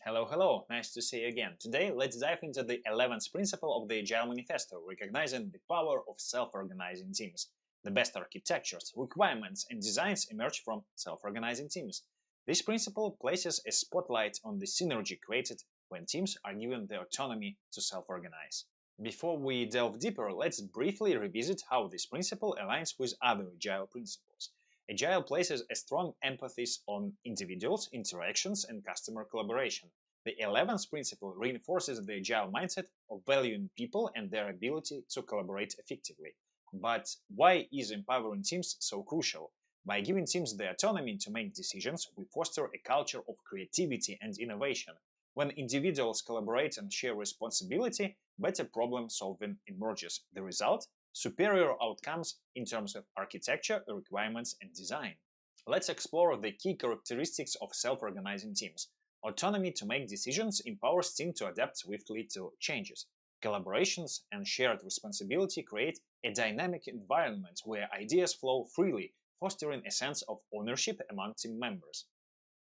Hello, hello, nice to see you again. Today, let's dive into the 11th principle of the Agile Manifesto, recognizing the power of self-organizing teams. The best architectures, requirements, and designs emerge from self-organizing teams. This principle places a spotlight on the synergy created when teams are given the autonomy to self-organize. Before we delve deeper, let's briefly revisit how this principle aligns with other Agile principles. Agile places a strong emphasis on individuals, interactions, and customer collaboration. The 11th principle reinforces the Agile mindset of valuing people and their ability to collaborate effectively. But why is empowering teams so crucial? By giving teams the autonomy to make decisions, we foster a culture of creativity and innovation. When individuals collaborate and share responsibility, better problem solving emerges. The result? Superior outcomes in terms of architecture, requirements, and design. Let's explore the key characteristics of self-organizing teams. Autonomy to make decisions empowers teams to adapt swiftly to changes. Collaborations and shared responsibility create a dynamic environment where ideas flow freely, fostering a sense of ownership among team members.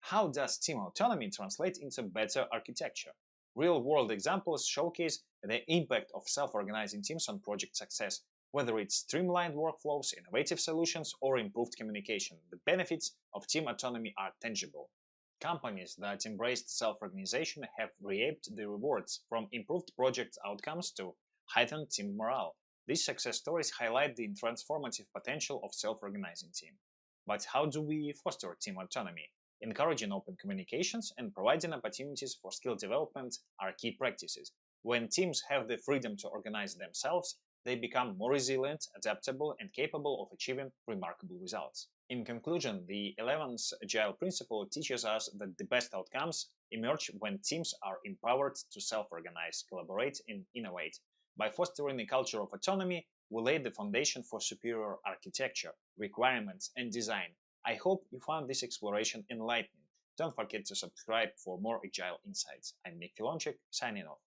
How does team autonomy translate into better architecture? Real-world examples showcase the impact of self-organizing teams on project success. Whether it's streamlined workflows, innovative solutions, or improved communication, the benefits of team autonomy are tangible. Companies that embraced self-organization have reaped the rewards, from improved project outcomes to heightened team morale. These success stories highlight the transformative potential of self-organizing team. But how do we foster team autonomy? Encouraging open communications and providing opportunities for skill development are key practices. When teams have the freedom to organize themselves, they become more resilient, adaptable, and capable of achieving remarkable results. In conclusion, the 11th Agile principle teaches us that the best outcomes emerge when teams are empowered to self-organize, collaborate, and innovate. By fostering a culture of autonomy, we lay the foundation for superior architecture, requirements, and design. I hope you found this exploration enlightening. Don't forget to subscribe for more Agile insights. I'm Nick Filonchik, signing off.